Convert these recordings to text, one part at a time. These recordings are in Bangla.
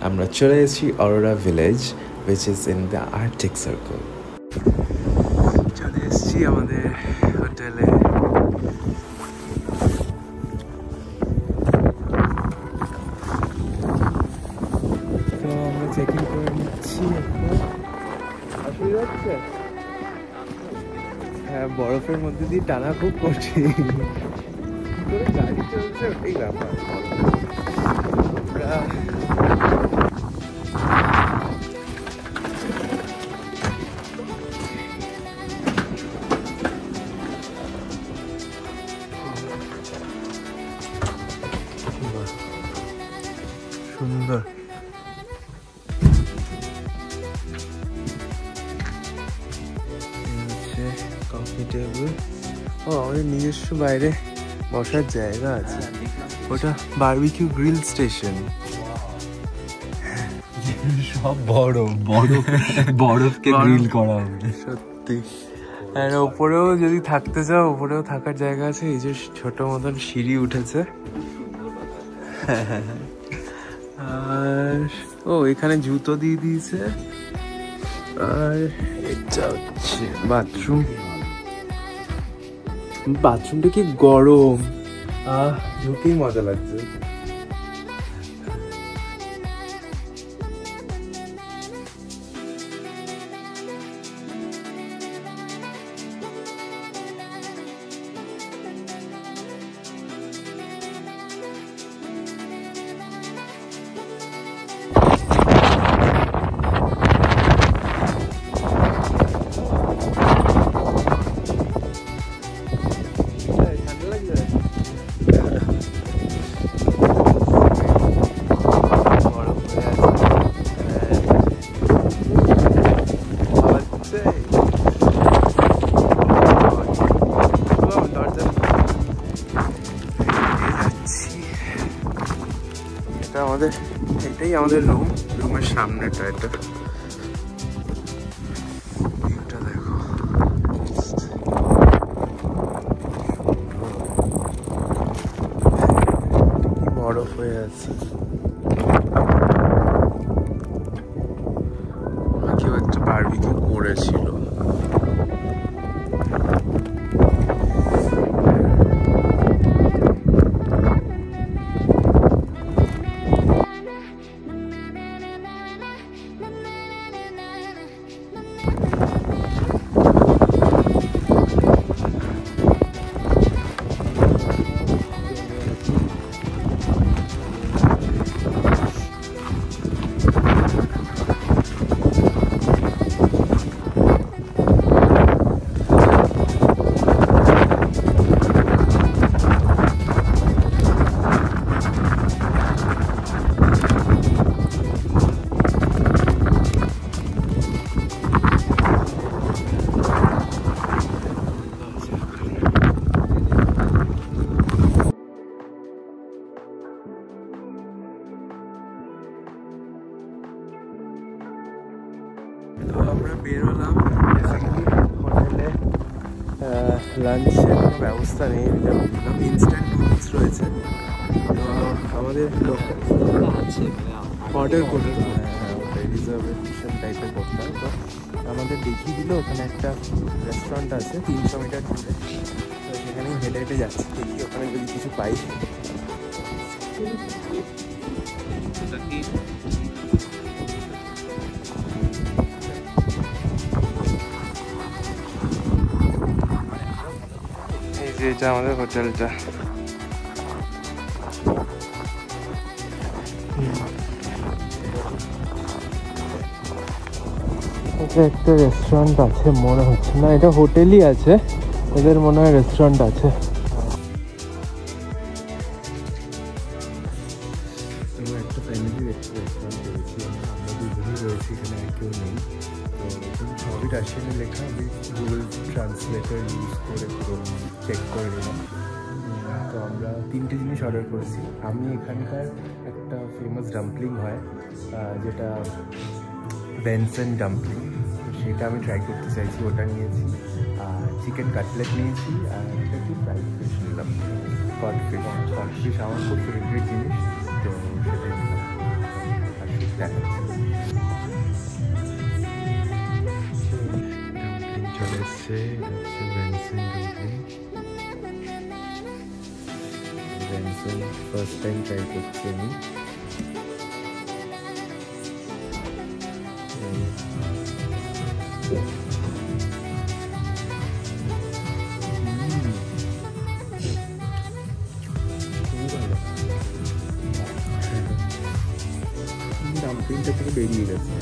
আমরা চলে এসেছি Aurora village, which is in the Arctic Circle. চলে এসেছি আমাদের হোটেলে। তো আমরা চেকিং করে নিচ্ছি এখন। হ্যাঁ, বরফের মধ্যে দিয়ে টানা খুব কঠিন। গাড়ি চলছে ওটাই ব্যাপার। সুন্দর। Coffee table. ও, আমাদের নিজস্ব বাইরে বসার জায়গা আছে। ওটা বারবিকিউ গ্রিল স্টেশন। সব বরফকে গ্রিল করা হবে সত্যি। আর ওপরেও যদি থাকতে চাও, ওপরেও থাকার জায়গা আছে। এই যে ছোট মতন সিঁড়ি উঠেছে। আর ও, এখানে জুতো দিয়ে দিয়েছে। আর এটা হচ্ছে বাথরুম। বাথরুমটা কি গরম, ঢুকেই মজা লাগছে। এটাই আমাদের রুমের সামনেটা। এটা দেখো, বরফ হয়ে আছে। কেউ একটা বারবিকিউ করেছিল। আমরা বেরোলাম। হোটেলে লাঞ্চের কোনো ব্যবস্থা নেই, এটা বুঝলাম। ইনস্ট্যান্ট নুডলস রয়েছে। তো আমাদের অর্ডার করতে হয়, ওটা রিজার্ভেশন টাইপের করতে হয়। তো আমাদের দেখিয়ে দিল ওখানে একটা রেস্টুরেন্ট আছে 300 মিটার দূরে। তো সেখানেই হেঁটে হেঁটে যাচ্ছি, দেখি ওখানে যদি কিছু পাই। এটা আমাদের হোটেলটা। এটা একটা রেস্টুরেন্ট আছে মনে হচ্ছে না, এটা হোটেলই আছে, এদের মনে হয় রেস্টুরেন্ট আছে। একটা ফ্যামিলি রেস্টুরেন্ট পেয়েছি, আমরা দুজনেই রয়েছি, এখানে আর কেউ নেই। তো সবই রাশিয়ানে লেখা, আমি গুগল ট্রান্সলেটার ইউজ করে পুরো চেক করে নিলাম। তো আমরা 3টে জিনিস অর্ডার করেছি। আমি এখানকার একটা ফেমাস ডাম্পলিং হয়, যেটা বেনসন ডাম্পলিং, সেটা আমি ট্রাই করতে চাইছি, ওটা নিয়েছি। আর চিকেন কাটলেট নিয়েছি, আর একটা কি ফ্রাইড ফিশ নিলাম, কড ফিশ। আমার খুব ফেভারিট জিনিস, তো সেটাই নিলাম। চলে এসছে, ফার্স্ট টাইম ট্রাই করছি আমি। ডাম্পলিংটা থেকে বেরিয়ে গেছে।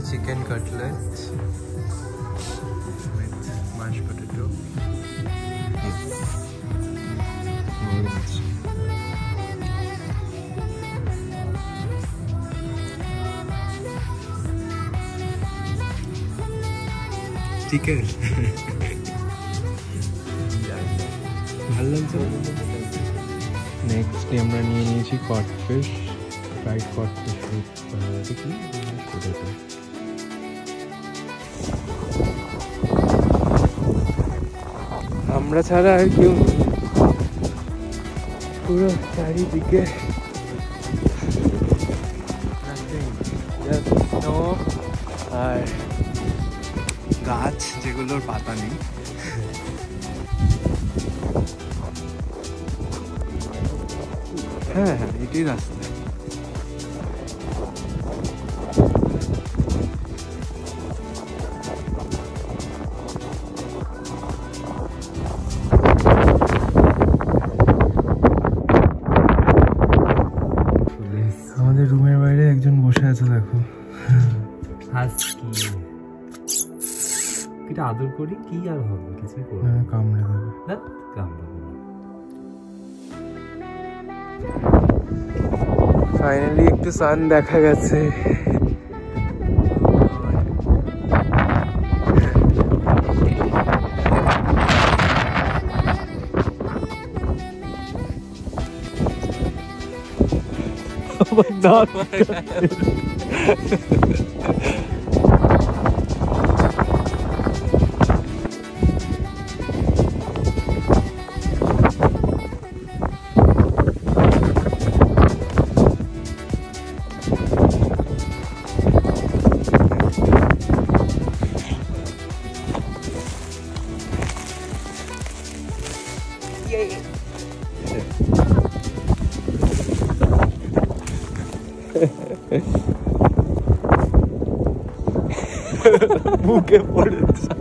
Chicken cutlets with mashed potato. Chicken. ভালো লাগছে। নেক্সট আমরা নিয়ে নিয়েছি কটফিশ, ফ্রাইড কটফিশ উইথ পোটেটো। আমরা ছাড়া আর কেউ নেই, পুরো চারিদিকে আর গাছ যেগুলোর পাতা নেই। হ্যাঁ হ্যাঁ, এটাই রাস্তা। আমাদের রুমের বাইরে একজন বসে আছে, দেখো। এটা আদর করি, কি আর হবে, কিছু করবো, কামড়ে দেবে। ফাইনালি একটু সান দেখা গেছে। বুকে পড়েছে।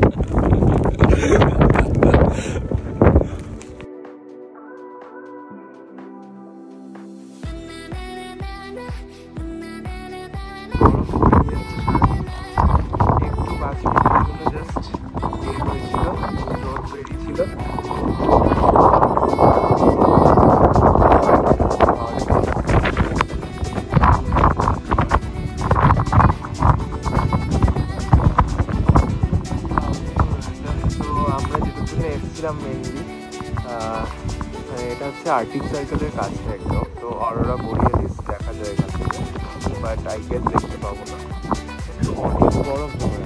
একটু 5 মিনিটের জন্য জাস্ট বের হয়েছিল, রোদ বেরিয়েছিল। মেনলি এটা হচ্ছে আর্টিক সার্কেলের কাছে একদম, তো অরোরা বোরিয়ালিস দেখা যায় এখান থেকে, বাট আই গেস দেখতে পাবো না, অনেক গরম জমে।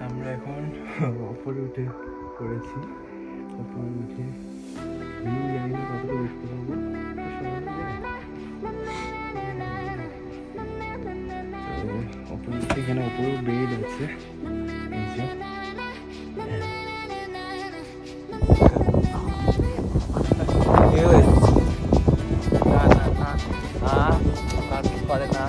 আমরা এখন উপরে উঠে পড়েছি, উপরে উঠে ভিউ জানি না কতটা দেখতে পাবো, উপরে উঠে এখানে উপরেও বেড আছে। করে না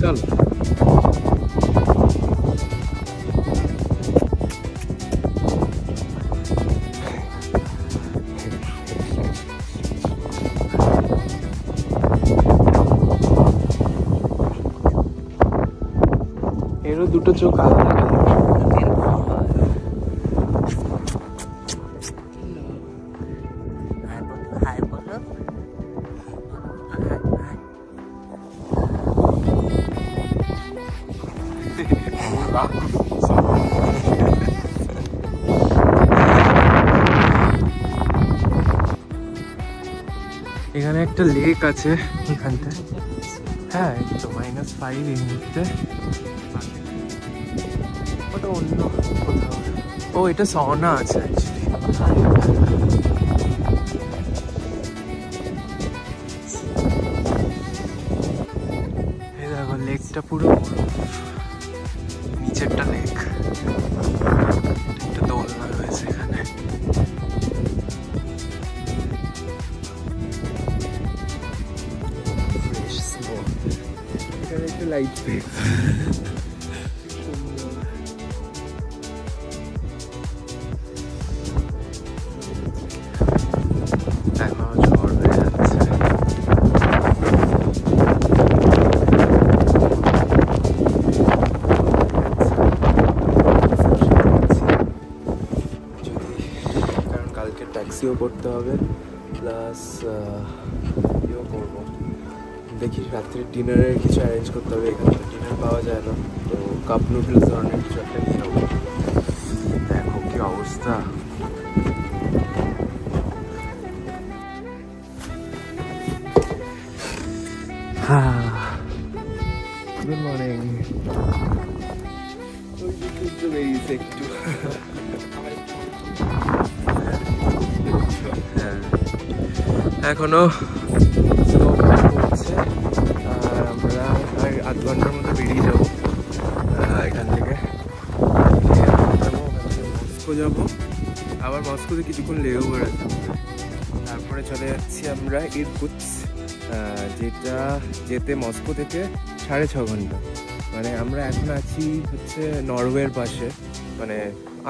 চল। এরও দুটো চোখ আলাদা। এখানে একটা লেক আছে এখানটা। হ্যাঁ এই তো -5 এই মুহূর্তে। ওটা অন্য কোথাও। ও এটা সওনা আছে এই দেখো লেকটা পুরো নিচেরটা লেক। একটা দোলনা রয়েছে এখানে। এখানে একটা লাইট পেয়ে ট্যাক্সিও করতে হবে, প্লাস ইয়েও করবো। দেখি রাত্রে ডিনারের কিছু অ্যারেঞ্জ করতে হবে। এখানে তো ডিনার পাওয়া যায় না, তো কাপ নুডলস ধরনের কিছু একটা নিয়ে যাবো। দেখো কি অবস্থা। Good morning. বেরিয়েছে একটু। এখনো স্নো পড়ছে আর আমরা আর আধ ঘন্টার মতো বেরিয়ে যাবো এখান থেকে। মস্কো যাবো, আবার মস্কোতে কিছুক্ষণ লেওভার আছে। তারপরে চলে যাচ্ছি আমরা ইরকুটস্ক, যেটা যেতে মস্কো থেকে 6.5 ঘন্টা। মানে আমরা এখন আছি হচ্ছে নরওয়ের পাশে, মানে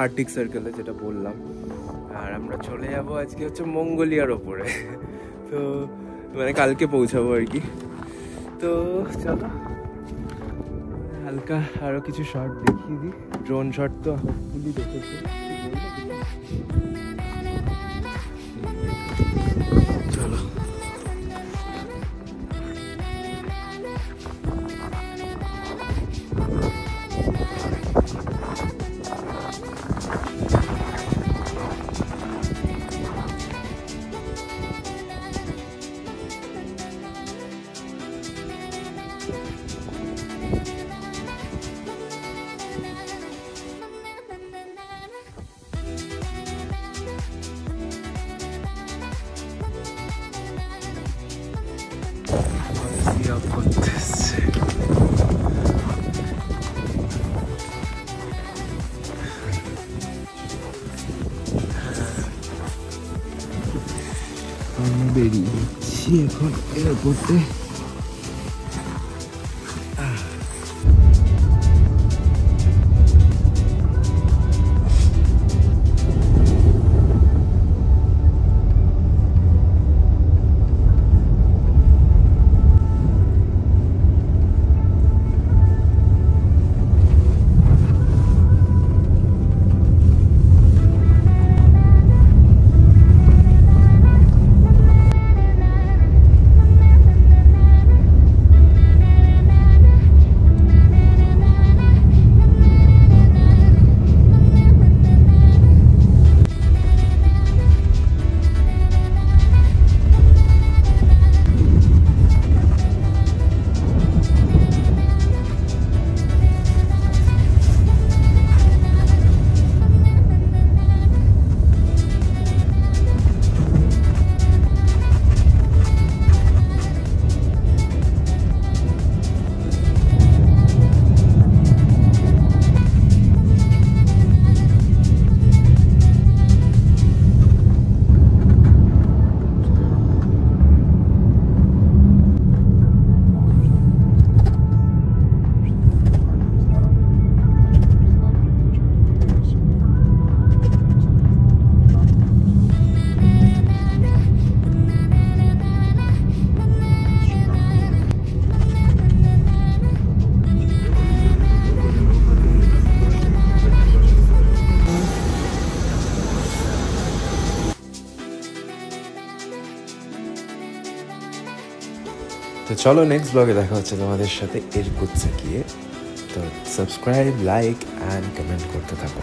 আর্কটিক সার্কেলে যেটা বললাম। আর আমরা চলে যাবো আজকে হচ্ছে মঙ্গোলিয়ার ওপরে। তো মানে কালকে পৌঁছাবো আর কি। তো চলো হালকা আরো কিছু শট দেখিয়ে দিই। ড্রোন শট তো হোপফুলি দেখেছি। চলো বেরিয়ে যাচ্ছি এখন এয়ারপোর্টে। তো চলো নেক্সট ব্লগে দেখা হচ্ছে তোমাদের সাথে এর গুচ্ছা গিয়ে। তো সাবস্ক্রাইব, লাইক অ্যান্ড কমেন্ট করতে থাকো।